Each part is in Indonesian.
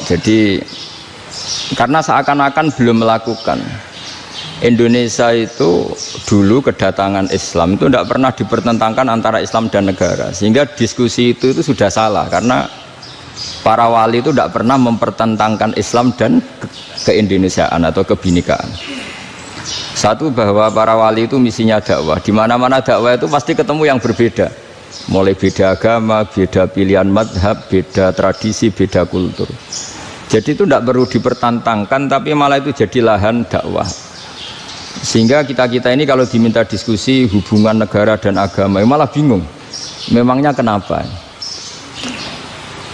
Jadi karena seakan-akan belum melakukan. Indonesia itu dulu kedatangan Islam itu tidak pernah dipertentangkan antara Islam dan negara, sehingga diskusi itu sudah salah karena para wali itu tidak pernah mempertentangkan Islam dan keindonesiaan atau kebinekaan. Satu, bahwa para wali itu misinya dakwah, di mana-mana dakwah itu pasti ketemu yang berbeda, mulai beda agama, beda pilihan madhab, beda tradisi, beda kultur. Jadi itu tidak perlu dipertentangkan, tapi malah itu jadi lahan dakwah. Sehingga kita ini kalau diminta diskusi hubungan negara dan agama malah bingung, memangnya kenapa?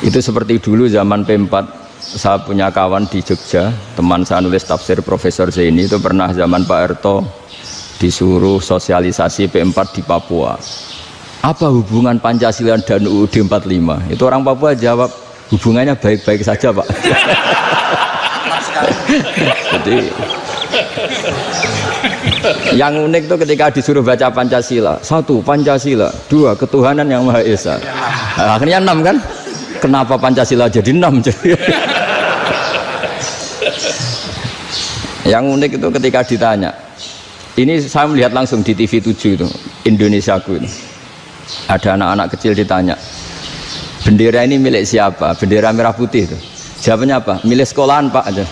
Itu seperti dulu zaman P4, saya punya kawan di Jogja, teman saya nulis tafsir Profesor Zaini, itu pernah zaman Pak Erto disuruh sosialisasi P4 di Papua. Apa hubungan Pancasila dan UUD 45? Itu orang Papua jawab, hubungannya baik-baik saja Pak. Jadi yang unik itu ketika disuruh baca Pancasila, 1 Pancasila, 2 ketuhanan yang Maha Esa. Nah, akhirnya 6 kan? Kenapa Pancasila jadi 6? Yang unik itu ketika ditanya, ini saya melihat langsung di TV 7 itu, Indonesiaku itu, ada anak-anak kecil ditanya, bendera ini milik siapa? Bendera merah putih itu. Jawabannya apa? Milik sekolahan Pak aja.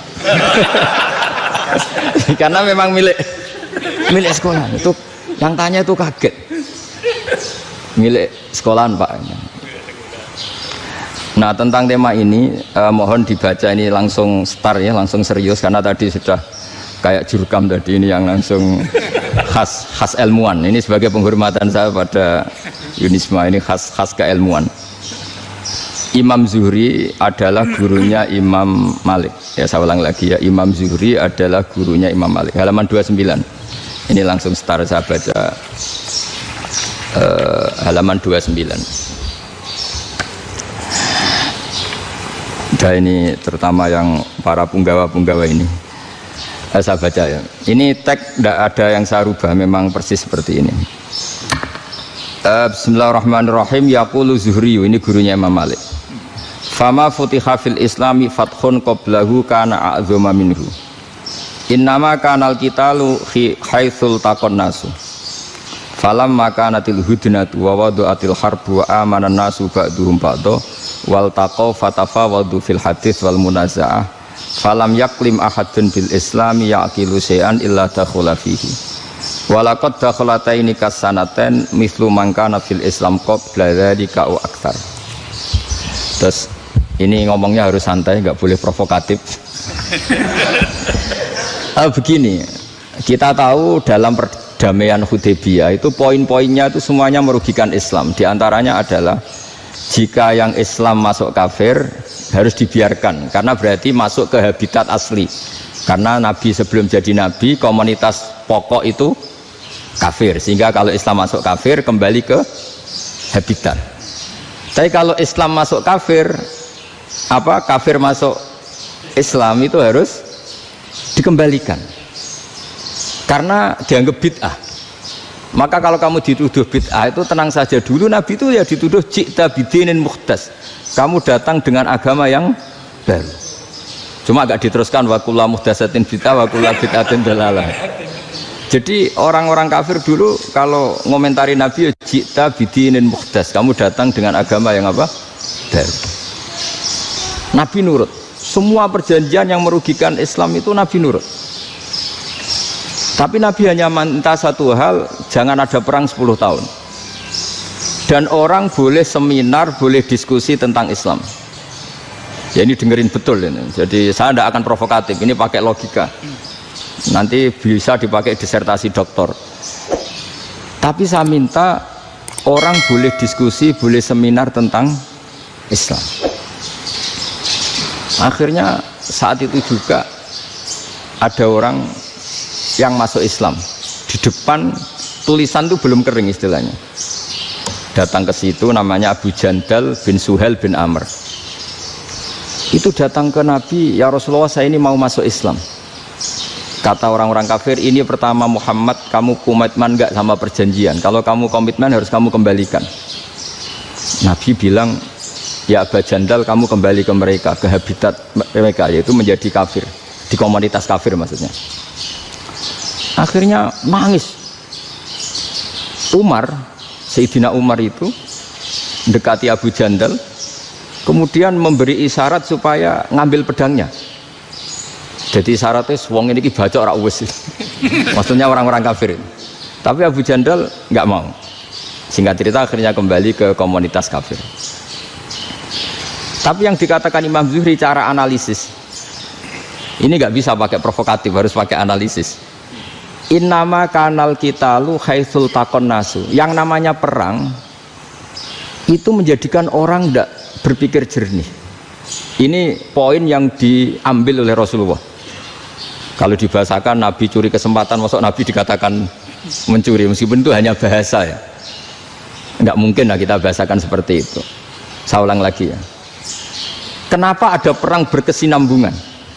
Karena memang milik sekolah. Itu yang tanya itu kaget. Milik sekolahan Pak. Nah, tentang tema ini mohon dibaca ini langsung start ya, langsung serius, karena tadi sudah kayak jurkam tadi, ini yang langsung khas ilmuwan. Ini sebagai penghormatan saya pada Yunisma, ini khas keilmuan. Imam Zuhri adalah gurunya Imam Malik. Ya, saya ulang lagi ya, Imam Zuhri adalah gurunya Imam Malik. Halaman 29. Ini langsung start saya baca halaman 29. Dan ini terutama yang para punggawa-punggawa ini. Saya baca ya. Ini teks tidak ada yang saya rubah, memang persis seperti ini. Bismillahirrahmanirrahim. Yaqulu Zuhri, ini gurunya Imam Malik. Fama futiha fil islami fathun qablahu kana a'zama minhu. Innama kanal qitalu haitsul taqon nasu. Falam makanatil hudnatu wa wadu'atil harbu wa amana nasu ba'duhum ba'da wal taqaw fatafawadu fil hadits wal munaza'ah. Falam yaklim ahadun bil islami yaqilu syai'an illa dakhula fihi. Walaqad dakhalataini kasanaten mithlu man kana fil islam qabla dzalika wa aktsar. Terus ini ngomongnya harus santai, nggak boleh provokatif. Begini, kita tahu dalam perdamaian Hudaybiyah itu poin-poinnya itu semuanya merugikan Islam. Di antaranya adalah jika yang Islam masuk kafir harus dibiarkan, karena berarti masuk ke habitat asli. Karena Nabi sebelum jadi Nabi, komunitas pokok itu kafir, sehingga kalau Islam masuk kafir kembali ke habitat. Tapi kalau Islam masuk kafir, kafir masuk Islam itu harus dikembalikan karena dianggap bid'ah. Maka kalau kamu dituduh bid'ah itu tenang saja dulu, Nabi itu ya dituduh ji'ta bidinin muhdas, kamu datang dengan agama yang baru. Cuma agak diteruskan wa kullu muhdasatin bid'ah wa kullu bid'atin dalalah. Jadi orang-orang kafir dulu kalau ngomentari Nabi, ji'ta bidinin muhdas, kamu datang dengan agama yang apa? Baru. Nabi nurut. Semua perjanjian yang merugikan Islam itu Nabi nurut. Tapi Nabi hanya minta satu hal, jangan ada perang 10 tahun. Dan orang boleh seminar, boleh diskusi tentang Islam. Ya ini dengerin betul ini. Jadi saya tidak akan provokatif, ini pakai logika. Nanti bisa dipakai disertasi doktor. Tapi saya minta orang boleh diskusi, boleh seminar tentang Islam. Akhirnya saat itu juga ada orang yang masuk Islam. Di depan tulisan itu belum kering istilahnya. Datang ke situ, namanya Abu Jandal bin Suhail bin Amr. Itu datang ke Nabi, ya Rasulullah, saya ini mau masuk Islam. Kata orang-orang kafir, ini pertama Muhammad, kamu komitmen enggak sama perjanjian? Kalau kamu komitmen harus kamu kembalikan. Nabi bilang, ya Aba Jandal kamu kembali ke mereka, ke habitat mereka, yaitu menjadi kafir, di komunitas kafir maksudnya. Akhirnya nangis. Umar, Sayyidina Umar itu mendekati Abu Jandal, kemudian memberi isyarat supaya ngambil pedangnya. Jadi isyaratnya wong ini baca ora wis. Maksudnya orang-orang kafir. Tapi Abu Jandal nggak mau. Singkat cerita akhirnya kembali ke komunitas kafir. Tapi yang dikatakan Imam Zuhri cara analisis ini nggak bisa pakai provokatif, harus pakai analisis. Innama kanal qitalu haitsul taqon nasu. Yang namanya perang itu menjadikan orang tidak berpikir jernih. Ini poin yang diambil oleh Rasulullah. Kalau dibahasakan Nabi curi kesempatan, masuk Nabi dikatakan mencuri, meskipun itu hanya bahasa ya. Enggak mungkin lah kita bahasakan seperti itu. Saya ulang lagi ya. Kenapa ada perang berkesinambungan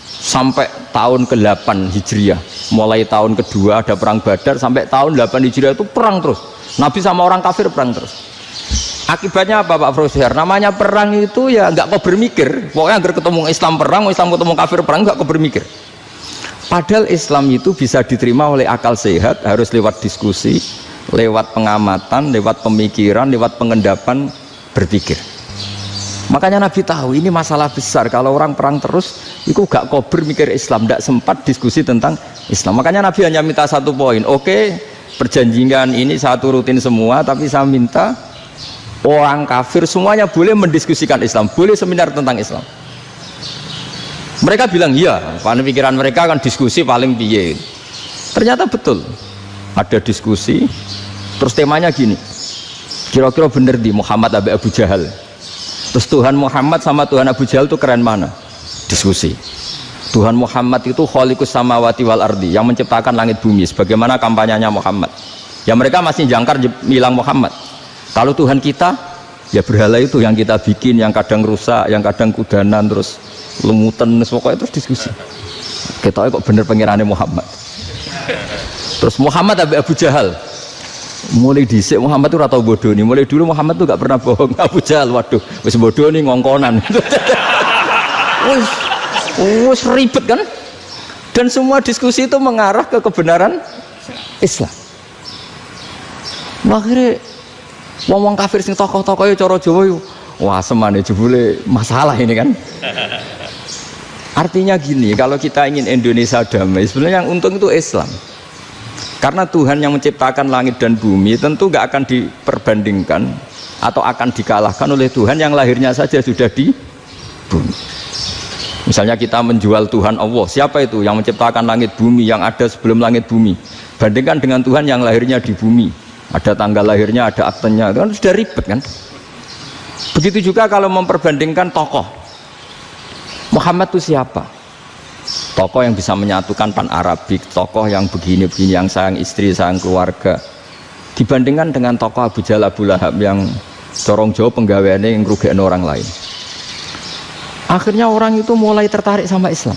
sampai tahun ke-8 Hijriah? Mulai tahun kedua ada perang Badar sampai tahun 8 Hijriah itu perang terus. Nabi sama orang kafir perang terus. Akibatnya apa Pak Profesor? Namanya perang itu ya nggak kau bermikir. Pokoknya agar ketemu Islam perang, Islam ketemu kafir perang, nggak kau bermikir. Padahal Islam itu bisa diterima oleh akal sehat, harus lewat diskusi, lewat pengamatan, lewat pemikiran, lewat pengendapan berpikir. Makanya Nabi tahu ini masalah besar. Kalau orang perang terus, itu gak kober mikir Islam, tidak sempat diskusi tentang Islam. Makanya Nabi hanya minta satu poin. Oke, perjanjian ini saya turutin semua, tapi saya minta orang kafir semuanya boleh mendiskusikan Islam, boleh seminar tentang Islam. Mereka bilang iya, karena pikiran mereka kan diskusi paling piye. Ternyata betul, ada diskusi. Terus temanya gini, kira-kira bener di Muhammad Abu Jahal. Terus Tuhan Muhammad sama Tuhan Abu Jahal itu keren mana? Diskusi. Tuhan Muhammad itu khaliqus samawati wal ardi, yang menciptakan langit bumi. Sebagaimana kampanyenya Muhammad. Ya mereka masih jangkar bilang Muhammad. Kalau Tuhan kita, ya berhala itu yang kita bikin, yang kadang rusak, yang kadang kudanan, terus lemutan, pokoknya terus diskusi. Kita kok bener pengirannya Muhammad. Terus Muhammad Abu Jahal. Mulai dhisik Muhammad itu ratau bodoh nih. Mulai dulu Muhammad tuh gak pernah bohong. Abu Jahal, waduh, wis bodoh nih ngongkonan. Wis ribet kan? Dan semua diskusi itu mengarah ke kebenaran Islam. Akhirnya ngomong kafir sing tokoh-tokohnya cara Jawa yuk, wah semane jebule masalah ini kan. Artinya gini, kalau kita ingin Indonesia damai, sebenarnya yang untung itu Islam. Karena Tuhan yang menciptakan langit dan bumi tentu gak akan diperbandingkan atau akan dikalahkan oleh Tuhan yang lahirnya saja sudah di bumi. Misalnya kita menjual Tuhan Allah, siapa itu yang menciptakan langit bumi, yang ada sebelum langit bumi, bandingkan dengan Tuhan yang lahirnya di bumi, ada tanggal lahirnya, ada aktenya, itu kan sudah ribet kan. Begitu juga kalau memperbandingkan tokoh, Muhammad itu siapa? Tokoh yang bisa menyatukan pan Arabik, tokoh yang begini-begini, yang sayang istri, sayang keluarga, dibandingkan dengan tokoh Abu Jahal, Abu Lahab yang corong jauh penggaweannya yang ngerugikan orang lain. Akhirnya orang itu mulai tertarik sama Islam.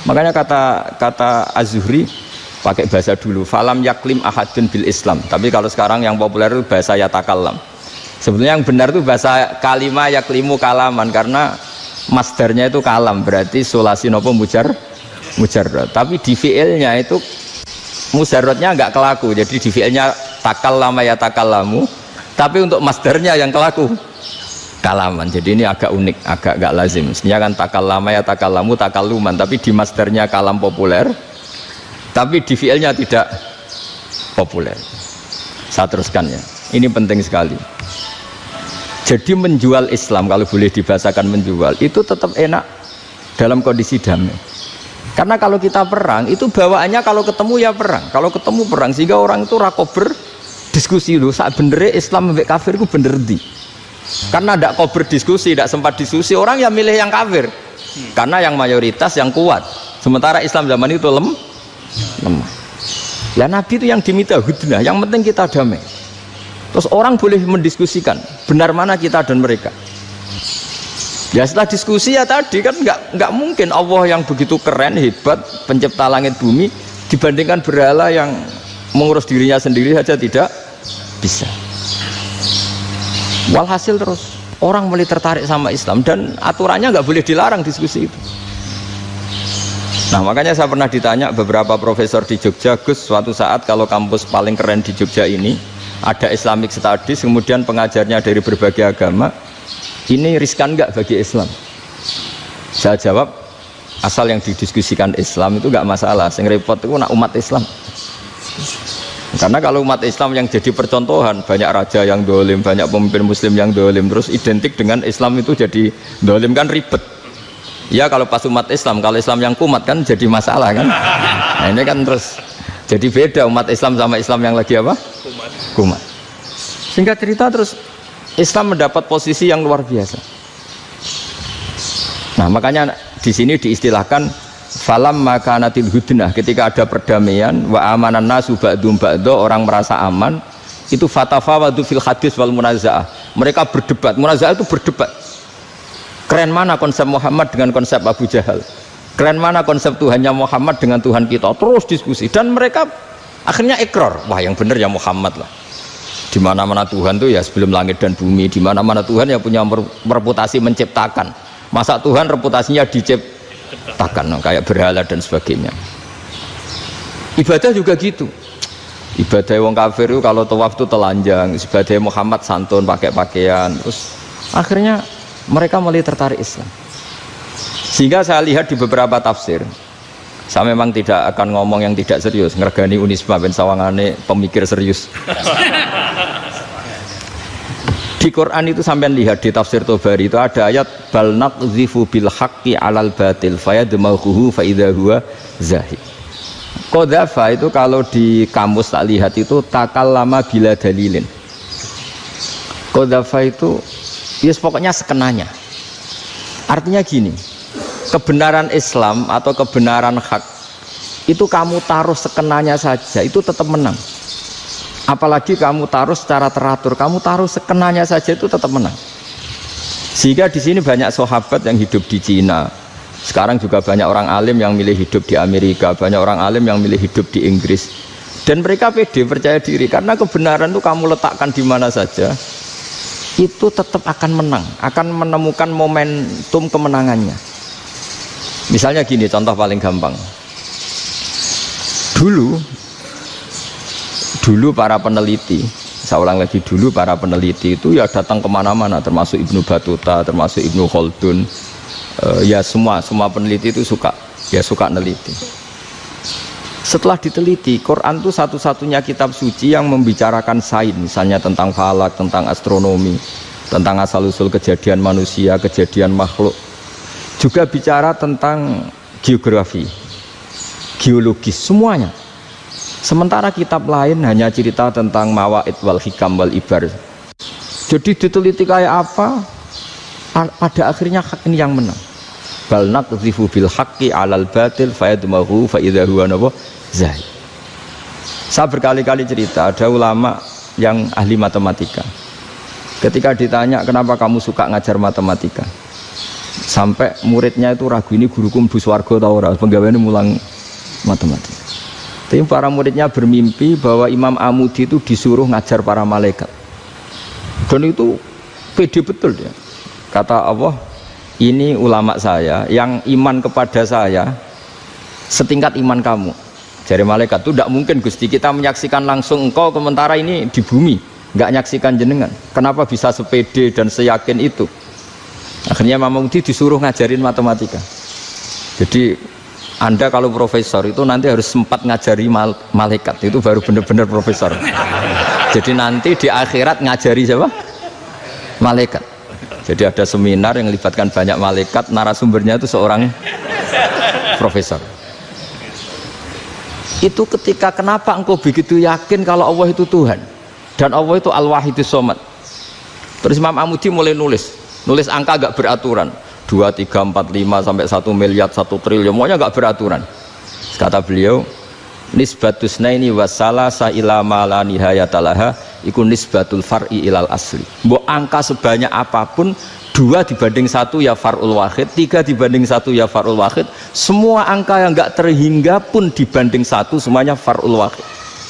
Makanya kata Az-Zuhri pakai bahasa dulu, falam yaklim ahadun bil Islam. Tapi kalau sekarang yang populer itu bahasa yatakallam. Sebenarnya yang benar itu bahasa kalimah yaklimu kalaman, karena masdarnya itu kalam, berarti sulasi nopo mujarrad. Tapi di fiilnya itu mujarradnya enggak kelaku. Jadi di fiilnya takallama yatakallamu, tapi untuk masdarnya yang kelaku kalaman. Jadi ini agak unik, agak gak lazim. Mestinya kan takallama ya takallamu takalluman, tapi di masdarnya kalam populer, tapi di fiilnya tidak populer. Saya teruskan ya, ini penting sekali. Jadi menjual Islam, kalau boleh dibahasakan menjual, itu tetap enak dalam kondisi damai. Karena kalau kita perang, itu bawaannya kalau ketemu ya perang, kalau ketemu perang, sehingga orang itu rakober diskusi dulu, saat benernya Islam sampai kafir itu bener di. Karena tidak kau berdiskusi, tidak sempat diskusi, orang yang milih yang kafir karena yang mayoritas yang kuat, sementara Islam zaman itu lemah. Ya Nabi itu yang diminta hudnah, yang penting kita damai. Terus orang boleh mendiskusikan benar mana kita dan mereka. Ya setelah diskusi ya tadi kan nggak mungkin Allah yang begitu keren, hebat, pencipta langit bumi dibandingkan berhala yang mengurus dirinya sendiri saja tidak bisa. Walhasil terus orang mulai tertarik sama Islam dan aturannya nggak boleh dilarang diskusi itu. Nah makanya saya pernah ditanya beberapa profesor di Jogja, Gus, suatu saat kalau kampus paling keren di Jogja ini ada Islamic Studies, kemudian pengajarnya dari berbagai agama, ini riskan nggak bagi Islam? Saya jawab, asal yang didiskusikan Islam itu nggak masalah, yang repot itu nak umat Islam. Karena kalau umat Islam yang jadi percontohan, banyak raja yang dolim, banyak pemimpin muslim yang dolim, terus identik dengan Islam itu jadi dolim, kan ribet. Ya kalau pas umat Islam, kalau Islam yang kumat kan jadi masalah kan. Nah ini kan terus jadi beda umat Islam sama Islam yang lagi apa? Kumat. Singkat cerita terus Islam mendapat posisi yang luar biasa. Nah makanya di sini diistilahkan falam makanatil hudnah, ketika ada perdamaian wa amanan nasu ba'dum ba'do, orang merasa aman, itu fatafawadu fil hadis wal munazaah, mereka berdebat. Munazaah itu berdebat, keren mana konsep Muhammad dengan konsep Abu Jahal, keren mana konsep Tuhannya Muhammad dengan Tuhan kita, terus diskusi. Dan mereka akhirnya ikrar, wah yang benar ya Muhammad lah, di mana-mana Tuhan tuh ya sebelum langit dan bumi, di mana-mana Tuhan ya punya reputasi menciptakan, masa Tuhan reputasinya diciptakan kayak berhala dan sebagainya. Ibadah juga gitu, ibadah wong kafir itu kalau tawaf itu telanjang, ibadah Muhammad santun pakai pakaian. Terus akhirnya mereka mulai tertarik Islam. Sehingga saya lihat di beberapa tafsir, saya memang tidak akan ngomong yang tidak serius, ngergani Unisba ben sawangane pemikir serius. Di Quran itu sampean lihat di tafsir Tobari itu ada ayat bal naqzifu bil haqqi 'alal batil fayadmaghuhu fa idza huwa zahid. Qadzafa itu kalau di kamus tak lihat itu takallama bila dalilin. Qadzafa itu ya pokoknya sekenanya. Artinya gini, kebenaran Islam atau kebenaran hak itu kamu taruh sekenanya saja itu tetap menang. Apalagi kamu taruh secara teratur, kamu taruh sekenanya saja itu tetap menang. Sehingga di sini banyak sahabat yang hidup di Cina. Sekarang juga banyak orang alim yang milih hidup di Amerika, banyak orang alim yang milih hidup di Inggris. Dan mereka pede, percaya diri, karena kebenaran itu kamu letakkan di mana saja, itu tetap akan menang, akan menemukan momentum kemenangannya. Misalnya gini, contoh paling gampang. Dulu para peneliti, saya ulang lagi, dulu para peneliti itu ya datang kemana-mana, termasuk Ibnu Battuta, termasuk Ibnu Khaldun, ya semua peneliti itu suka neliti. Setelah diteliti, Quran itu satu-satunya kitab suci yang membicarakan sains, misalnya tentang falak, tentang astronomi, tentang asal-usul kejadian manusia, kejadian makhluk, juga bicara tentang geografi, geologis, semuanya. Sementara kitab lain hanya cerita tentang mawaid wal hikam wal ibar. Jadi diteliti kayak apa, pada akhirnya hak ini yang menang. Bal naqzifu bil haqqi 'alal batil fayadmaghu fa idza huwa zahid. Saya berkali-kali cerita, ada ulama yang ahli matematika. Ketika ditanya kenapa kamu suka ngajar matematika, sampai muridnya itu ragu, ini guruku mlebu swarga ta ora, penggaweane mulang matematika. Tapi para muridnya bermimpi bahwa Imam Amudi itu disuruh ngajar para malaikat. Dan itu pede betul dia. Kata Allah, ini ulama saya yang iman kepada saya setingkat iman kamu. Jari malaikat itu tidak mungkin Gusti, kita menyaksikan langsung engkau, sementara ini di bumi nggak nyaksikan jenengan. Kenapa bisa sepede dan seyakin itu? Akhirnya Imam Amudi disuruh ngajarin matematika. Jadi Anda kalau profesor itu nanti harus sempat ngajari malaikat, itu baru benar-benar profesor. Jadi nanti di akhirat ngajari siapa? Malaikat. Jadi ada seminar yang melibatkan banyak malaikat, narasumbernya itu seorang profesor. Itu ketika kenapa engkau begitu yakin kalau Allah itu Tuhan dan Allah itu Al-Wahidus Shomad. Terus Imam Amudi mulai nulis angka agak beraturan, 2, 3, 4, 5 sampai 1 miliar, 1 triliun, semuanya enggak beraturan. Kata beliau, nisbatus naini wasalasa ila ma la nihayatalaha iku nisbatul far'i ilal asli. Mbok angka sebanyak apapun, 2 dibanding 1 ya far'ul wahid, 3 dibanding 1 ya far'ul wahid. Semua angka yang enggak terhingga pun dibanding 1 semuanya far'ul wahid.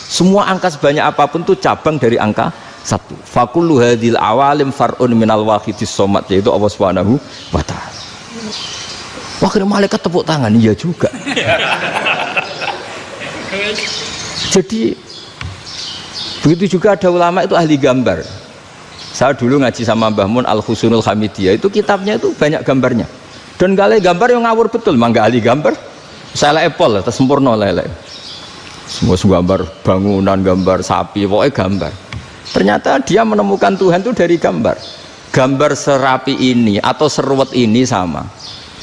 Semua angka sebanyak apapun itu cabang dari angka satu. Fakullu hadil awalim far'un minal wahidis somad, yaitu Allah Subhanahu wa ta'ala. Akhirnya malaikat tepuk tangan, iya juga. Jadi begitu juga ada ulama itu ahli gambar. Saya dulu ngaji sama Mbah Mun Al-Husunul Hamidiyah, itu kitabnya itu banyak gambarnya. Dan kali gambar yang ngawur betul, mangga ahli gambar. Saya epol, tersempurna lele. Semua gambar bangunan, gambar sapi, pokoknya gambar. Ternyata dia menemukan Tuhan itu dari gambar. Gambar serapi ini atau seruwet ini sama.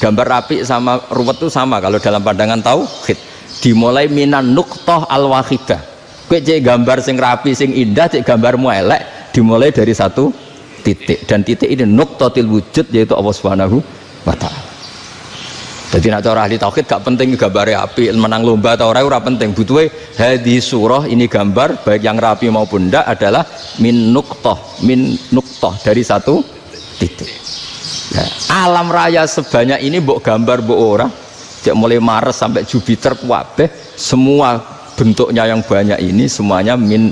Gambar rapi sama ruwet itu sama kalau dalam pandangan tauhid. Dimulai minan nuqtah al-wahidah. Kowe cek gambar sing rapi, sing indah, cek gambarmu elek, dimulai dari satu titik. Dan titik ini nuqtatil wujud, yaitu Allah Subhanahu wa ta'ala. Jadi nak cara ahli tauhid gak penting gambare api, menang lomba atau ora penting. Butuhe hadis surah ini gambar baik yang rapi maupun ndak adalah min nuqtah dari satu titik. Nah, alam raya sebanyak ini mbok gambar mbok ora, cek mulai Mars sampai Jupiter kabeh semua bentuknya yang banyak ini semuanya min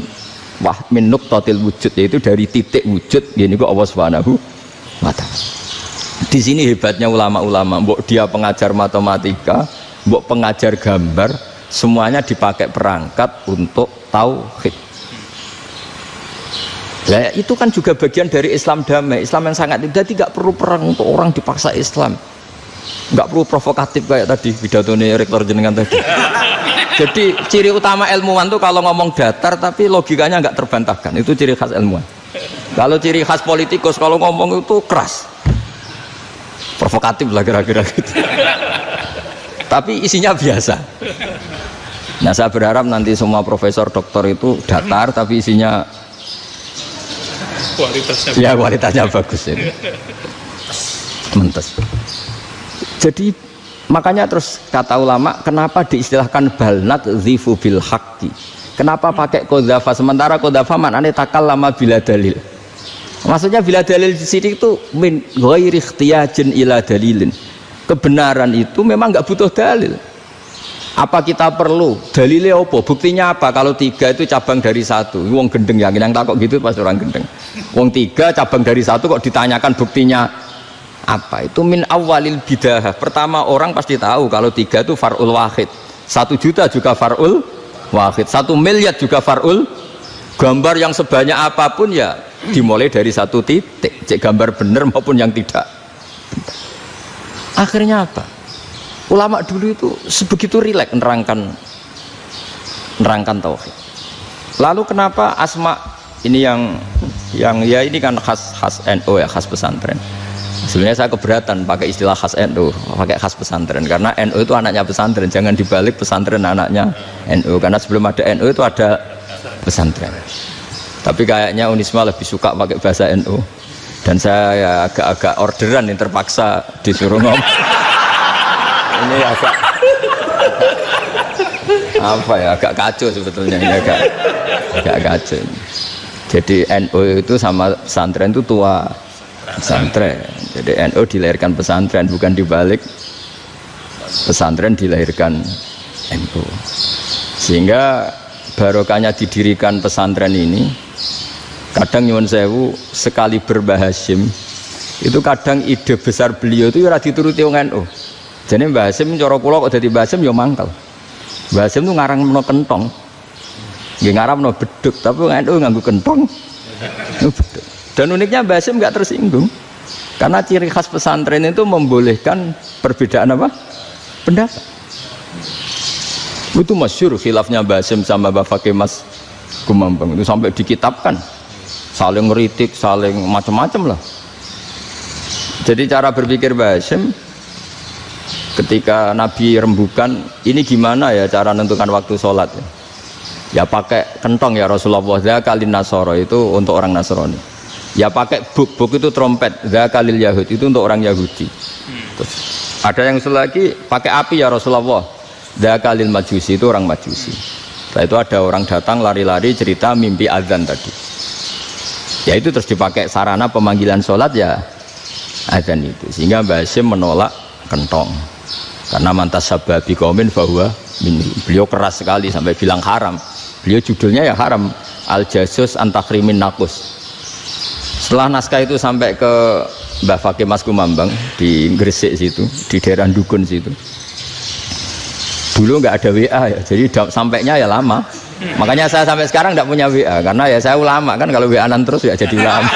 nuqtatil wujud, yaitu dari titik wujud. Gini kok Allah Subhanahu wa ta'ala. Di sini hebatnya ulama-ulama, mbok dia pengajar matematika, mbok pengajar gambar, semuanya dipakai perangkat untuk tauhid. Nah, itu kan juga bagian dari Islam damai, Islam yang sangat jadi tidak perlu perang untuk orang dipaksa Islam, nggak perlu provokatif kayak tadi pidatone rektor jenengan tadi. Jadi ciri utama ilmuwan tuh kalau ngomong datar tapi logikanya nggak terbantahkan, itu ciri khas ilmuwan. Kalau ciri khas politikus kalau ngomong itu keras. Provokatif lah kira-kira gitu. Tapi isinya biasa. Nah, saya berharap nanti semua profesor doktor itu datar tapi isinya kualitasnya bagus ya. Mentes. Jadi makanya terus kata ulama, kenapa diistilahkan balnat zifu bil haqqi? Kenapa pakai qadzafa sementara qadzafa maknanya takallama bila dalil? Maksudnya bila dalil di sini itu min ghairi ikhtiyajin ila dalilin. Kebenaran itu memang nggak butuh dalil. Apa kita perlu dalilnya apa? Buktinya apa? Kalau tiga itu cabang dari satu. Wong gendeng yakin yang takut gitu pas orang gendeng. Wong tiga cabang dari satu kok ditanyakan buktinya apa? Itu min awalil bidah. Pertama orang pasti tahu kalau tiga itu far'ul wahid. 1 juta juga far'ul wahid. 1 miliar juga far'ul. Gambar yang sebanyak apapun ya dimulai dari satu titik, cek gambar benar maupun yang tidak. Akhirnya apa? Ulama dulu itu sebegitu rileks nerangkan tauhid. Lalu kenapa asma ini yang ya ini kan khas NU ya, khas pesantren. Sebenarnya saya keberatan pakai istilah khas NU, pakai khas pesantren karena NU itu anaknya pesantren, jangan dibalik pesantren anaknya NU, karena sebelum ada NU itu ada pesantren. Tapi kayaknya Unisma lebih suka pakai bahasa NU dan saya ya agak-agak orderan yang terpaksa disuruh ngomong. Ini agak apa ya, agak kacau sebetulnya ini, agak kacau. Jadi NU itu sama pesantren itu tua pesantren. Jadi NU dilahirkan pesantren, bukan dibalik pesantren dilahirkan NU. Sehingga barokahnya didirikan pesantren ini, kadang nyuwun sewu sekali Mbah Hasyim itu kadang ide besar beliau itu ora dituruti wong NU. Jadi Mbah Hasyim cara kula kok dadi Mbah Hasyim ya mangkel. Mbah Hasyim itu ngarangno kentong. Nggih ngaramno beduk, tapi wong NU nganggo kentong. Beduk. Dan uniknya Mbah Hasyim enggak tersinggung. Karena ciri khas pesantren itu membolehkan perbedaan apa? Pendapat. Itu masyhur khilafnya Mbah Hasyim sama Mbah Fakih Mas Gumambang itu sampai dikitabkan, saling ngeritik, saling macam-macam lah. Jadi cara berpikir Mbah Hasyim ketika Nabi rembukan, ini gimana ya cara menentukan waktu sholat ya pakai kentong ya Rasulullah, zakalin nasoro itu untuk orang Nasrani, ya pakai buk itu trompet, zakalil Yahud itu untuk orang Yahudi. Terus, ada yang lagi pakai api ya Rasulullah, zakalil Majusi itu orang Majusi. Setelah itu ada orang datang lari-lari cerita mimpi azan tadi, ya itu terus dipakai sarana pemanggilan sholat ya azan itu. Sehingga Mbah Hasyim menolak kentong karena mantas sababi qaumin fahuwa minhum. Beliau keras sekali sampai bilang haram. Beliau judulnya ya haram, al jasus antakrimin nakus, Setelah naskah itu sampai ke Mbah Fakih Mas Kumambang di Gresik situ, di daerah Dukun situ. Dulu nggak ada WA ya, jadi sampainya ya lama. Makanya saya sampai sekarang nggak punya WA, karena ya saya ulama kan, kalau WA-an terus ya jadi ulama.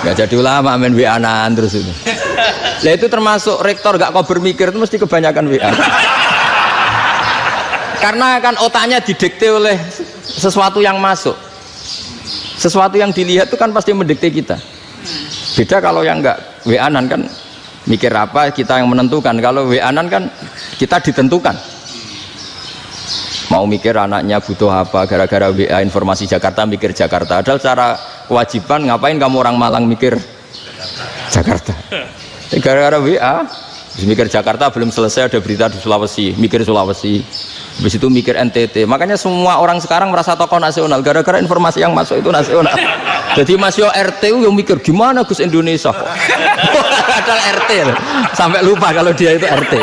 Nggak jadi ulama, main WA-an terus itu. Nah itu termasuk rektor nggak kau bermikir itu mesti kebanyakan WA. Karena kan otaknya didikte oleh sesuatu yang masuk. Sesuatu yang dilihat itu kan pasti mendikte kita. Beda kalau yang enggak WA-an kan mikir apa kita yang menentukan. Kalau WA-an kan kita ditentukan. Mau mikir anaknya butuh apa gara-gara WA informasi Jakarta mikir Jakarta. Padahal secara kewajiban ngapain kamu orang Malang mikir Jakarta. Gara-gara WA mikir Jakarta belum selesai ada berita di Sulawesi, mikir Sulawesi. Habis itu mikir NTT. Makanya semua orang sekarang merasa tokoh nasional gara-gara informasi yang masuk itu nasional. Jadi Mas Yo RT yang mikir gimana Gus Indonesia. Padahal RT loh. Sampai lupa kalau dia itu RT.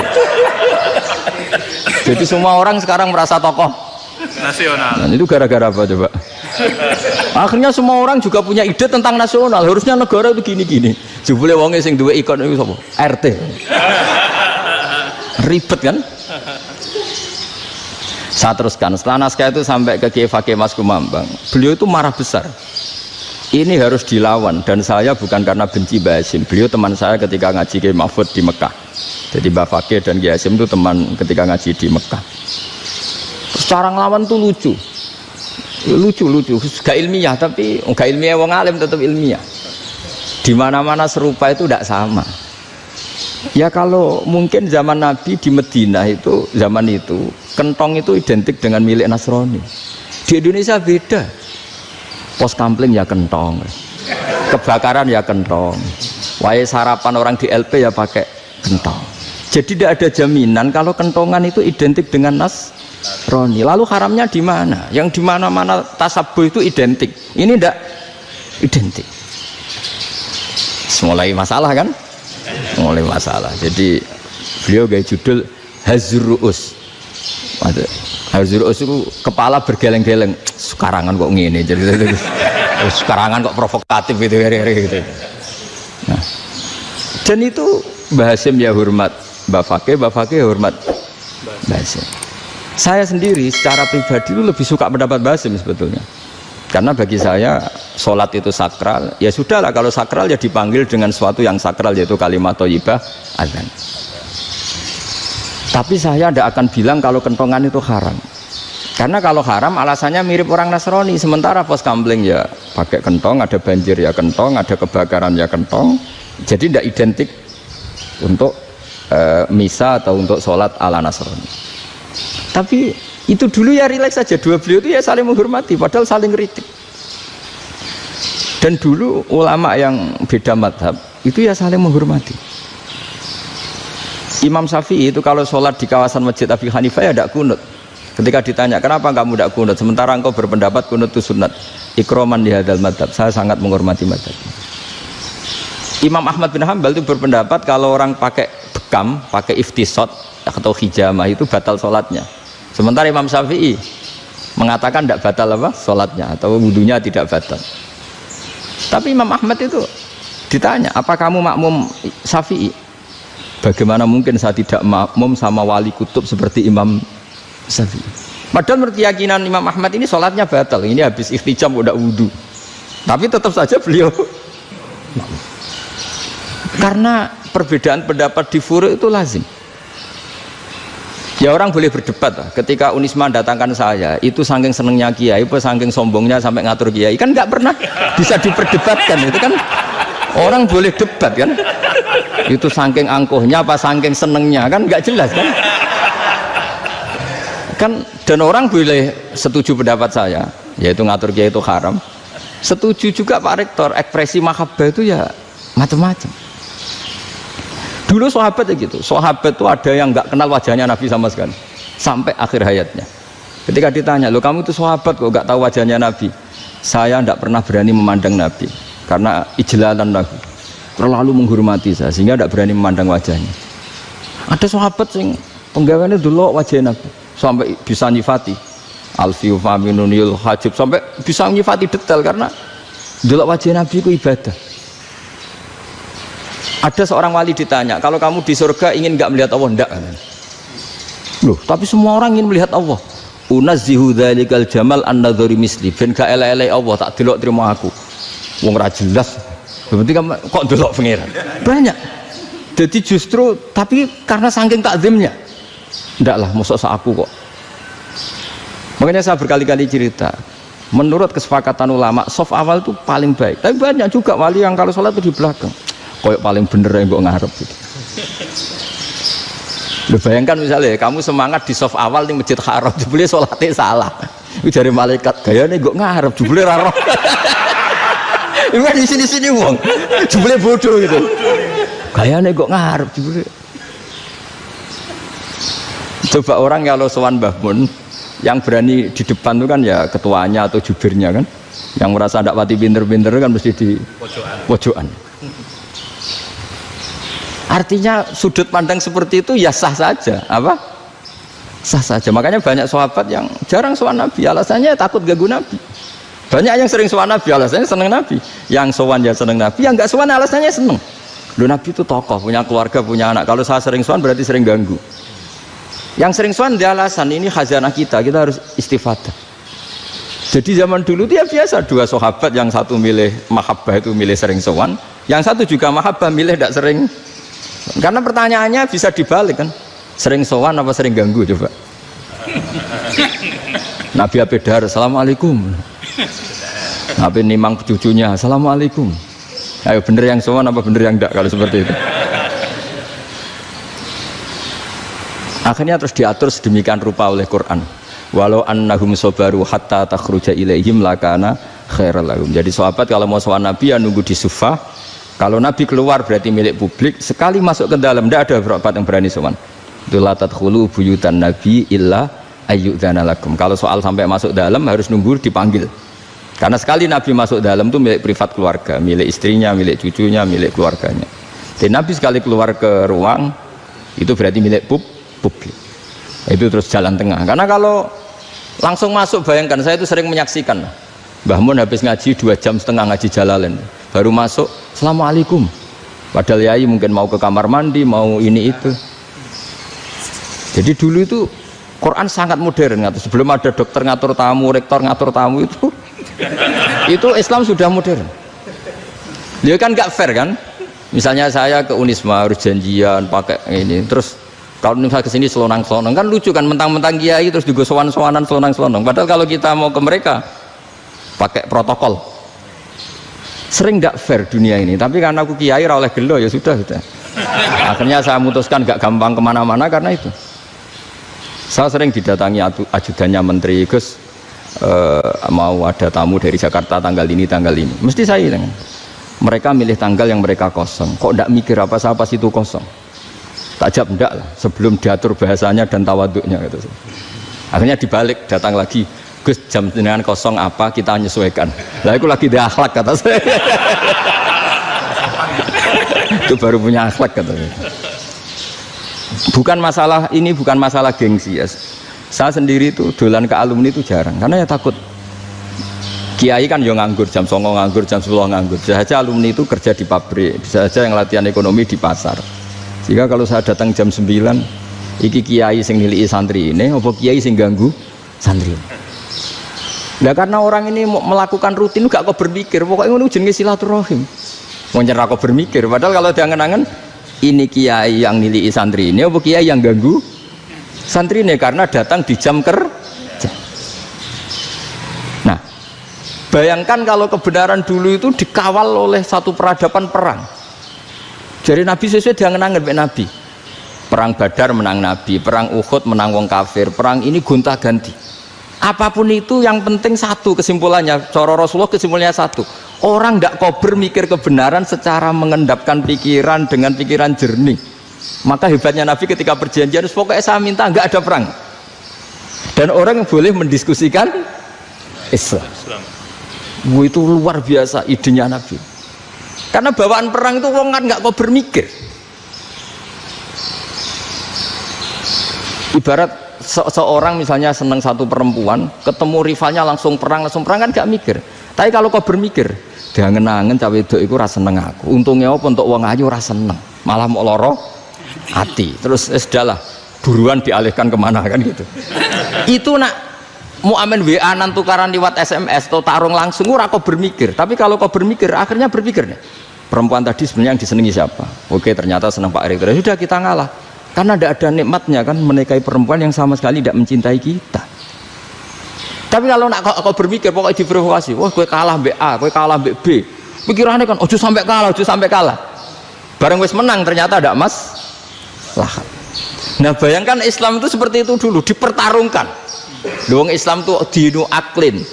Jadi semua orang sekarang merasa tokoh nasional. Dan itu gara-gara apa coba? Akhirnya semua orang juga punya ide tentang nasional. Harusnya negara itu gini-gini. Jebule wonge sing duwe ikon itu sapa? RT. Ribet kan? Saya teruskan, setelah naskah itu sampai ke Kiai Fakih Mas Kumambang, beliau itu marah besar. Ini harus dilawan, dan saya bukan karena benci Mbah Hasyim. Beliau teman saya ketika ngaji Kiai Mahfud di Mekah. Jadi Mbah Fakih dan Kiai Hasyim itu teman ketika ngaji di Mekah. Secara ngelawan tuh lucu, gak ilmiah, tapi gak ilmiah wong alim tetap ilmiah. Di mana-mana serupa itu tidak sama. Ya kalau mungkin zaman Nabi di Madinah itu, zaman itu kentong itu identik dengan milik Nasrani. Di Indonesia beda. Pos kampling ya kentong, kebakaran ya kentong, wae sarapan orang di LP ya pakai kentong. Jadi tidak ada jaminan kalau kentongan itu identik dengan Nasrani. Lalu haramnya di mana? Yang di mana-mana tasabuh itu identik. Ini tidak identik. Mulai masalah kan? Mulai masalah. Jadi beliau gaya judul Hazruus. Hazruus itu kepala bergeleng-geleng. Sekarangan kok ngene. Jadi sekarangan kok provokatif gitu, gitu. Nah, dan itu Mbah Hasyim ya hormat Mbah Fakih ya hormat Mbah Hasyim. Saya sendiri secara pribadi itu lebih suka pendapat Mbah Hasyim sebetulnya. Karena bagi saya sholat itu sakral, ya sudahlah kalau sakral ya dipanggil dengan sesuatu yang sakral yaitu kalimat thayyibah azan. Tapi saya tidak akan bilang kalau kentongan itu haram. Karena kalau haram alasannya mirip orang Nasrani. Sementara pos kampling ya pakai kentong, ada banjir ya kentong, ada kebakaran ya kentong. Jadi tidak identik untuk misa atau untuk sholat ala Nasrani. Tapi itu dulu ya rileks saja, dua beliau itu ya saling menghormati padahal saling kritik. Dan dulu ulama yang beda madhab itu ya saling menghormati. Imam Syafi'i itu kalau sholat di kawasan Masjid Abi Hanifah ya tidak kunut. Ketika ditanya kenapa kamu tidak kunut sementara engkau berpendapat kunut itu sunat, ikroman di hadal madhab, saya sangat menghormati madhab. Imam Ahmad bin Hanbal itu berpendapat kalau orang pakai bekam, pakai iftisot atau hijamah itu batal sholatnya. Sementara Imam Syafi'i mengatakan tidak batal apa sholatnya atau wudunya tidak batal. Tapi Imam Ahmad itu ditanya, apa kamu makmum Syafi'i? Bagaimana mungkin saya tidak makmum sama wali kutub seperti Imam Syafi'i? Padahal menurut keyakinan Imam Ahmad ini sholatnya batal. Ini habis ikhtiqam udah wudu. Tapi tetap saja beliau karena perbedaan pendapat di furu' itu lazim. Ya orang boleh berdebat lah. Ketika Unisma datangkan saya, itu saking senengnya kiai, apa saking sombongnya sampai ngatur kiai, kan nggak pernah bisa diperdebatkan. Itu kan orang boleh debat kan? Itu saking angkuhnya apa saking senengnya kan nggak jelas kan? Kan dan orang boleh setuju pendapat saya, yaitu ngatur kiai itu haram. Setuju juga Pak Rektor, ekspresi mahabbah itu ya macam-macam. Dulu sahabat ya gitu, sahabat itu ada yang nggak kenal wajahnya Nabi sama sekali sampai akhir hayatnya. Ketika ditanya, lo kamu itu sahabat kok nggak tahu wajahnya Nabi? Saya tidak pernah berani memandang Nabi karena ijlalan Nabi, terlalu menghormati saya sehingga tidak berani memandang wajahnya. Ada sahabat yang penggawaannya dulu wajah Nabi sampai bisa nyifati Alfiu Faminunil Hajib, sampai bisa nyifati detail karena Delok wajah Nabi itu ibadah. Ada seorang wali ditanya, kalau kamu di surga ingin nggak melihat Allah? Enggak. Loh, tapi semua orang ingin melihat Allah. Unazzihu dzalikal jamal an-nadhari misli. Ben gak elek-elek Allah tak delok terima aku. Wong ra jelas. Berarti kok delok pangeran. Banyak. Jadi justru tapi karena saking takzimnya. Enggak lah, mosok sak aku kok. Makanya saya berkali-kali cerita. Menurut kesepakatan ulama, soft awal itu paling baik. Tapi banyak juga wali yang kalau sholat itu di belakang. Koyok paling bener yang gue ngarep gitu. Lu bayangkan misalnya kamu semangat di soft awal di masjid haram, jebule sholatnya salah. Itu dari malaikat gayane gue ngarep, jebule raro. Ini di sini wong, jebule bodoh gitu. Gayane gue ngarep, jebule. Coba orang kalau sowan Mbah Mun, yang berani di depan itu kan ya ketuanya atau jubirnya kan, yang merasa tidak pati pinter-pinter kan mesti di pojokan. Artinya sudut pandang seperti itu ya sah saja, apa? Sah saja. Makanya banyak sahabat yang jarang sowan Nabi, alasannya takut ganggu Nabi. Banyak yang sering sowan Nabi, alasannya seneng Nabi. Yang sowan ya seneng Nabi, yang nggak sowan alasannya seneng. Loh, Nabi itu tokoh, punya keluarga, punya anak. Kalau saya sering sowan berarti sering ganggu. Yang sering sowan dia alasan ini khazanah kita harus istifadah. Jadi zaman dulu dia biasa dua sahabat, yang satu milih mahabbah itu milih sering sowan, yang satu juga mahabbah milih tidak sering. Karena pertanyaannya bisa dibalik kan, sering sowan apa sering ganggu coba. Nabi Abedar, assalamualaikum. Nabi nimang cucunya, assalamualaikum. Ayo bener yang sowan apa bener yang enggak kalau seperti itu. Akhirnya terus diatur sedemikian rupa oleh Quran. Walau annahum sabaru hatta takhruja ilaihim lakana khairal lahum. Jadi sahabat kalau mau sowan Nabi ya nunggu di Sufah. Kalau Nabi keluar berarti milik publik. Sekali masuk ke dalam tidak ada sahabat yang berani sowan. La tadkhulu buyutan Nabi illa ayyudzana lakum. Kalau soal sampai masuk dalam harus nunggu dipanggil. Karena sekali Nabi masuk dalam itu milik privat keluarga, milik istrinya, milik cucunya, milik keluarganya. Dan Nabi sekali keluar ke ruang itu berarti milik publik. Itu terus jalan tengah. Karena kalau langsung masuk, bayangkan saya itu sering menyaksikan. Mbah Mun habis ngaji 2,5 jam ngaji Jalalain, baru masuk, assalamualaikum. Padahal yai mungkin mau ke kamar mandi, mau ini itu. Jadi dulu itu Quran sangat modern. Sebelum ada dokter ngatur tamu, rektor ngatur tamu itu Islam sudah modern. Dia kan gak fair kan? Misalnya saya ke Unisma harus janjian pakai ini, terus kalau misalnya kesini selonang-selonang kan lucu kan, mentang-mentang kiai terus juga sowan-sowanan selonang-selonang. Padahal kalau kita mau ke mereka pakai protokol, sering gak fair dunia ini. Tapi karena aku kiai ra oleh gelo ya sudah. Akhirnya saya memutuskan gak gampang kemana-mana karena itu. Saya sering didatangi ajudannya menteri, Gus mau ada tamu dari Jakarta tanggal ini, mesti saya dengan mereka milih tanggal yang mereka kosong. Kok ndak mikir apa saya pas itu kosong? Tak jawab ndak lah, sebelum diatur bahasanya dan tawaduknya gitu. Akhirnya dibalik, datang lagi, Gus jam dengan kosong apa kita menyesuaikan. Lah aku lagi di akhlak kata saya. Itu baru punya akhlak katanya. Bukan masalah ini, bukan masalah gengsi ya. Saya sendiri itu dolan ke alumni itu jarang karena ya takut. Kiai kan yang nganggur, jam 9 nganggur, jam 10 nganggur. Bisa saja alumni itu kerja di pabrik, bisa saja yang latihan ekonomi di pasar. Jika kalau saya datang jam 9, iki kiai sing nilai santri ini, apa kiai sing ganggu santri. Nah karena orang ini melakukan rutin, gak kok berpikir, pokoknya ini jenenge silaturahim. Mau nyerah kok berpikir, padahal kalau diangen-angen ini kiai yang nilai santri ini, apa kiai yang ganggu santri ini karena datang di jam kerja. Nah, bayangkan kalau kebenaran dulu itu dikawal oleh satu peradaban perang. Jadi Nabi sesuai diangen-angen Nabi. Perang Badar menang Nabi, perang Uhud menang wong kafir, perang ini gonta-ganti. Apapun itu yang penting satu kesimpulannya, cara Rasulullah kesimpulannya satu. Orang tidak kober mikir kebenaran secara mengendapkan pikiran dengan pikiran jernih. Maka hebatnya Nabi ketika perjanjian, pokoknya saya minta nggak ada perang. Dan orang boleh mendiskusikan Islam. Itu luar biasa idenya Nabi. Karena bawaan perang itu orang kan nggak kok bermikir. Ibarat seorang misalnya senang satu perempuan, ketemu rivalnya langsung perang kan nggak mikir. Tapi kalau kau bermikir, diangen-angen cawe wedok iku ora seneng aku. Untungnya apa untuk wong ayu ora seneng, malah mau loro hati. Terus sudahlah, buruan dialihkan kemana kan gitu. Itu nak mau amen WA-an tukaran lewat SMS atau tarung langsung ora kok bermikir. Tapi kalau kau bermikir, akhirnya berpikir nih. Perempuan tadi sebenarnya yang disenangi siapa? Oke, ternyata senang Pak Erick. Sudah kita ngalah. Karena tidak ada nikmatnya kan menikahi perempuan yang sama sekali tidak mencintai kita. Tapi kalau nak kau berpikir pokoknya diprovokasi, wah gue kalah mbak A, gue kalah mbak B. Pikirannya kan, ojo sampai kalah, ojo sampai kalah. Bareng wis menang ternyata ada lah. Nah bayangkan Islam itu seperti itu dulu, dipertarungkan. Doang Islam itu dinu aklin,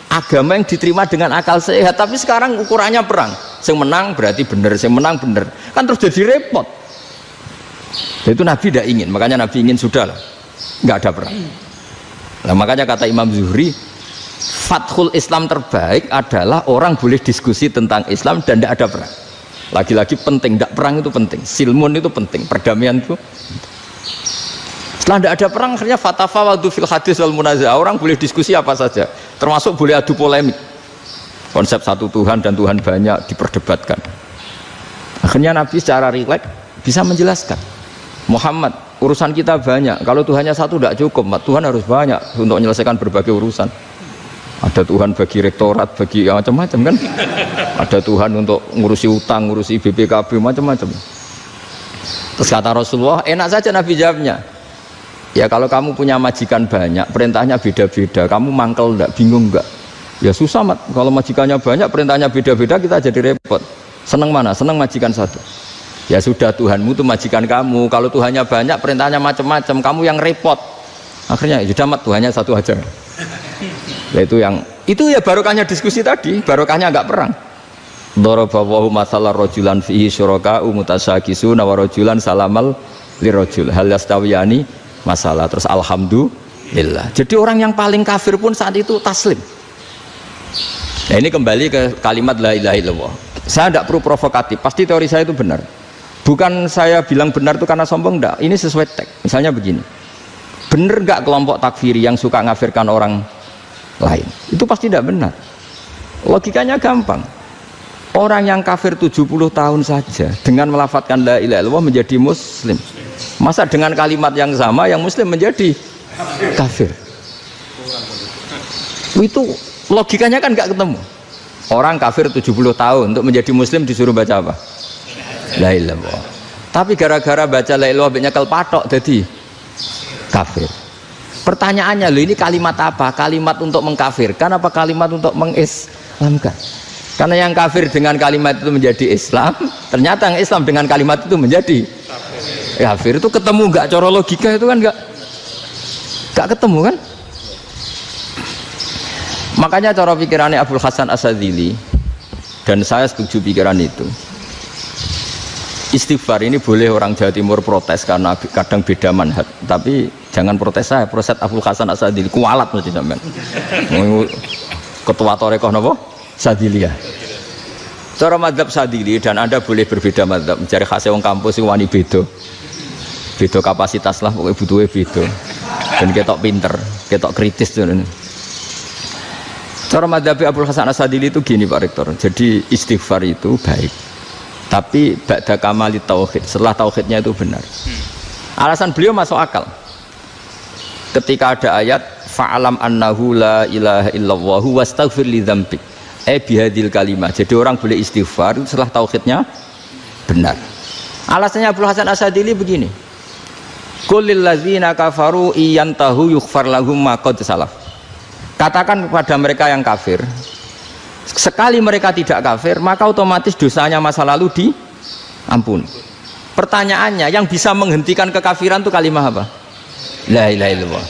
agama yang diterima dengan akal sehat. Tapi sekarang ukurannya perang. Yang menang berarti benar, yang menang benar. Kan terus jadi repot. Itu Nabi tidak ingin, makanya Nabi ingin sudah lah, nggak ada perang. Nah, makanya kata Imam Zuhri, fathul Islam terbaik adalah orang boleh diskusi tentang Islam dan tidak ada perang. Lagi-lagi penting, tidak perang itu penting, silmun itu penting, perdamaian itu. Setelah tidak ada perang, akhirnya fatafawadu fil hadis wal munaza'ah, orang boleh diskusi apa saja, termasuk boleh adu polemik. Konsep satu Tuhan dan Tuhan banyak diperdebatkan. Akhirnya Nabi secara rileks bisa menjelaskan, Muhammad, urusan kita banyak. Kalau Tuhannya satu tidak cukup, Tuhan harus banyak untuk menyelesaikan berbagai urusan. Ada Tuhan bagi rektorat, bagi macam-macam kan. Ada Tuhan untuk ngurusi utang, ngurusi BPKB, macam-macam. Terus kata Rasulullah, enak saja Nabi jawabnya. Ya kalau kamu punya majikan banyak, perintahnya beda-beda, kamu mangkel enggak, bingung enggak? Ya susah mat, kalau majikannya banyak, perintahnya beda-beda, kita jadi repot. Seneng mana? Seneng majikan satu. Ya sudah, Tuhanmu itu majikan kamu. Kalau Tuhannya banyak, perintahnya macam-macam, kamu yang repot. Akhirnya ya sudah mat, Tuhannya satu aja. Itu ya barokahnya diskusi tadi, barokahnya enggak perang. Daraballahu mathalan rajulan fihi syuraka'u mutasyakisuna wa rajulan salamal lirajul hal yastawiyani masalah. Terus alhamdulillah. Jadi orang yang paling kafir pun saat itu taslim. Nah ini kembali ke kalimat la ilaha illallah. Saya tidak perlu provokatif, pasti teori saya itu benar. Bukan saya bilang benar itu karena sombong, enggak. Ini sesuai teks. Misalnya begini, benar enggak kelompok takfiri yang suka ngafirkan orang lain? Itu pasti tidak benar. Logikanya gampang. Orang yang kafir 70 tahun saja dengan melafadzkan la ilaha illallah menjadi muslim. Masa dengan kalimat yang sama yang muslim menjadi kafir? Itu logikanya kan enggak ketemu. Orang kafir 70 tahun untuk menjadi muslim disuruh baca apa? La ilaha illallah. Tapi gara-gara baca la ilaha illallah nyekel patok jadi kafir. Pertanyaannya, loh ini kalimat apa? Kalimat untuk mengkafirkan apa kalimat untuk mengislamkan? Karena yang kafir dengan kalimat itu menjadi Islam, ternyata yang Islam dengan kalimat itu menjadi kafir. Itu ketemu nggak? Cara logika itu kan nggak ketemu kan? Makanya cara pikirannya Abdul Hasan As-Sadzili, dan saya setuju pikiran itu. Istighfar ini boleh orang Jawa Timur protes karena kadang beda manhaj, tapi jangan protes saya, protes Abdul Hasan As-Sadzili, kualat mesti sampean. Ketua Torekoh napa? Sadziliyah. Cara madzhab Sadzili, dan Anda boleh berbeda madzhab, mencari khasnya wong kampus sing wani beda. Beda kapasitas lah, pokoknya butuhnya beda. Dan ketok pinter, ketok kritis tuh. Cara madzhab Abdul Hasan As-Sadzili itu gini Pak Rektor. Jadi istighfar itu baik, tapi ba'da kamali tauhid, setelah tauhidnya itu benar. Alasan beliau masuk akal. Ketika ada ayat fa'alam annahu la ilaha illallah wastaghfir li dzambik. Bihadil kalimah. Jadi orang boleh istighfar setelah tauhidnya benar. Alasannya Abdul Hasan As-Sadzili begini. Qul lil ladzina kafaru iyantahu yughfar lahum ma qad salaf. Katakan kepada mereka yang kafir, sekali mereka tidak kafir, maka otomatis dosanya masa lalu diampuni. Pertanyaannya, yang bisa menghentikan kekafiran itu kalimat apa? La ilaha illallah.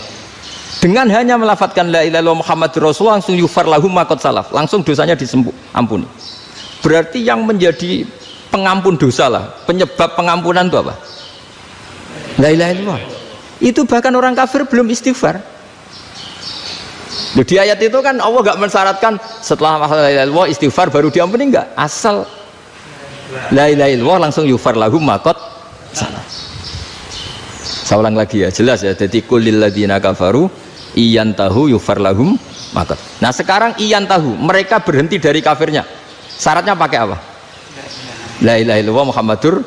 Dengan hanya melafadzkan la ilaha illallah Muhammadur Rasulullah, langsung yufar lahum ma qad salaf, langsung dosanya diampuni. Berarti yang menjadi pengampun dosa lah, penyebab pengampunan itu apa? La ilaha illallah. Itu bahkan orang kafir belum istighfar. Di ayat itu kan Allah gak mensyaratkan setelah la ilaha illallah istighfar baru diampuni, enggak. Asal la ilaha illallah langsung yufar lahum ma qad salaf. Saya ulang lagi ya, jelas ya. Jadi kulil ladzina kafaru iyantahu yufar lahum ma qad. Nah sekarang iyantahu, mereka berhenti dari kafirnya. Syaratnya pakai apa? La ilaha illallah Muhammadur,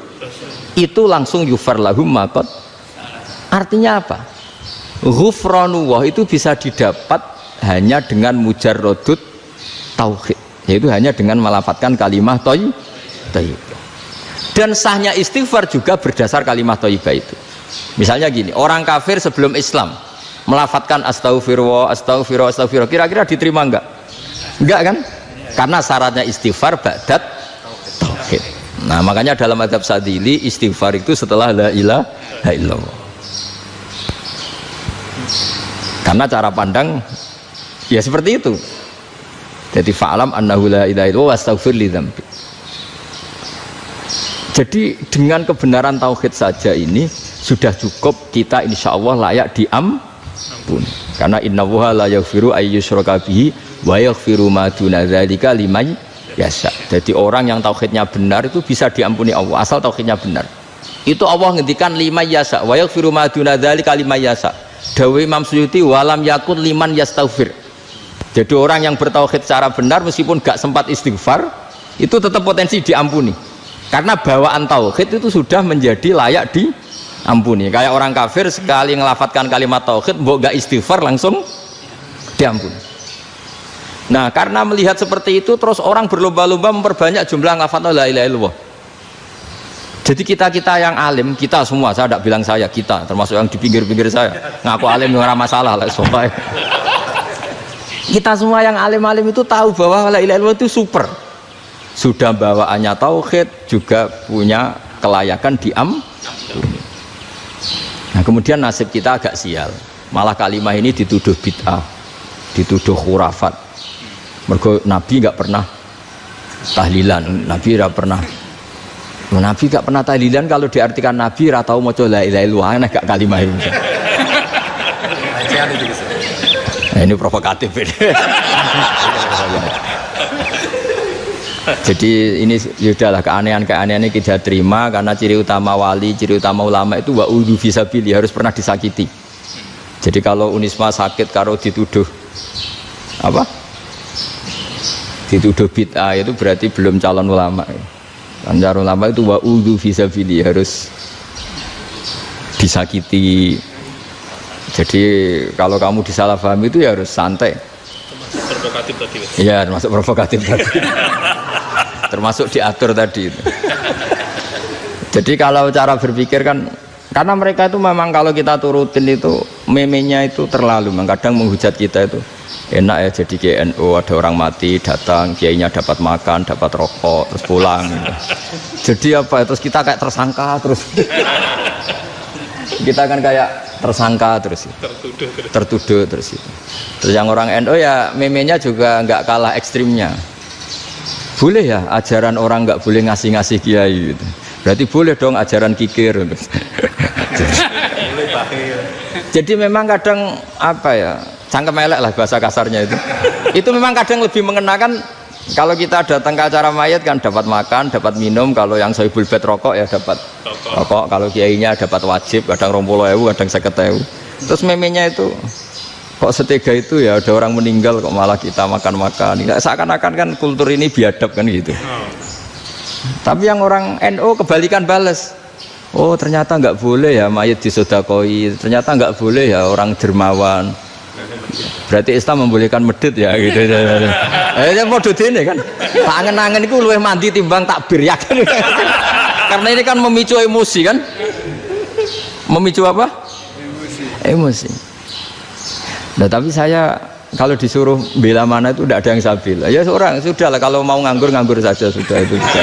itu langsung yufar lahum maqad. Artinya apa? Ghufranullah itu bisa didapat hanya dengan mujarrodut tauhid, yaitu hanya dengan melafadzkan kalimah thayyibah. Dan sahnya istighfar juga berdasar kalimah thayyibah itu. Misalnya gini, orang kafir sebelum Islam melafadzkan astaghfirullah, astaghfirullah, astaghfirullah, kira-kira diterima enggak? Enggak kan? Karena syaratnya istighfar ba'dat tauhid. Nah, makanya dalam mazhab Sadili istighfar itu setelah la ilaha illallah. Karena cara pandang ya seperti itu. Jadi fa'alam annahu la ilaha illallah wastaghfir li dzambi. Jadi dengan kebenaran tauhid saja ini sudah cukup kita insya Allah layak diampuni. Karena innallaha la yaghfiru ayyushraka bihi wa yaghfiru ma duna dzalika liman yasha. Jadi orang yang tauhidnya benar itu bisa diampuni Allah asal tauhidnya benar. Itu Allah ngendikan liman yasha wa yaghfiru ma duna dzalika liman yasha. Dawe Imam Suyuti walam yakun liman yastaghfir. Jadi orang yang bertauhid secara benar meskipun gak sempat istighfar itu tetap potensi diampuni. Karena bawaan tauhid itu sudah menjadi layak diampuni. Kayak orang kafir sekali ngelafatkan kalimat tauhid mbok gak istighfar langsung diampuni. Nah, karena melihat seperti itu terus orang berlomba-lomba memperbanyak jumlah lafaz la ilaha illallah. Jadi kita-kita yang alim, kita semua, saya tidak bilang saya, kita termasuk yang di pinggir-pinggir saya ngaku alim nggak masalah lah, soalnya kita semua yang alim-alim itu tahu bahwa la ilaha illallah itu super, sudah bawaannya tauhid, juga punya kelayakan diampuni. Nah, kemudian nasib kita agak sial, malah kalimat ini dituduh bid'ah, dituduh khurafat. Mergo Nabi nggak pernah tahlilan, Nabi nggak pernah. Nabi gak pernah tahlilan, kalau diartikan Nabi ratau maca la ilaha illallah enak gak kalimat itu. Nah, ini provokatif ini. Jadi ini sudahlah keanehan-keanehan ini kita terima karena ciri utama wali, ciri utama ulama itu wa udhu fisabilillah, harus pernah disakiti. Jadi kalau Unisma sakit karo dituduh apa? Dituduh bid'ah itu berarti belum calon ulama. Anjar ulama itu wa udhu fisabilillah, harus disakiti. Jadi kalau kamu disalahpahami itu ya harus santai. Termasuk provokatif tadi. Iya, termasuk provokatif tadi. Termasuk diatur tadi itu. Jadi kalau cara berpikir kan, karena mereka itu memang kalau kita turutin itu memenya itu terlalu, kadang menghujat kita itu enak ya jadi GNU, ada orang mati datang, kiainya dapat makan, dapat rokok, terus pulang gitu. Jadi apa, terus kita kayak tersangka terus. Kita kan kayak tersangka terus, tertuduh terus itu. Terus yang orang NU ya memenya juga nggak kalah ekstrimnya. Boleh ya ajaran orang nggak boleh ngasih-ngasih kiai gitu. Berarti boleh dong ajaran kikir. Jadi memang kadang apa ya, cangkem elek lah bahasa kasarnya itu. Itu memang kadang lebih mengenakan. Kalau kita datang ke acara mayat kan dapat makan, dapat minum. Kalau yang sohibul bed rokok ya dapat rokok. Kalau kiainya dapat wajib, kadang 20.000, kadang 50.000. Terus memenya itu kok setega itu ya, ada orang meninggal kok malah kita makan-makan. Seakan-akan kan kultur ini biadab kan gitu. Tapi yang orang NU kebalikan bales. Oh ternyata nggak boleh ya mayat disodakoi. Ternyata nggak boleh ya orang dermawan. Berarti Islam membolehkan medit ya gitu. Ya modus ini kan. Tak angen-angen itu luwih mandi timbang takbir ya kan. Karena ini kan memicu emosi kan. Memicu apa? Emosi. Nah tapi saya kalau disuruh bela mana itu tidak ada yang saya bela. Ya seorang sudah lah, kalau mau nganggur saja sudah itu bisa.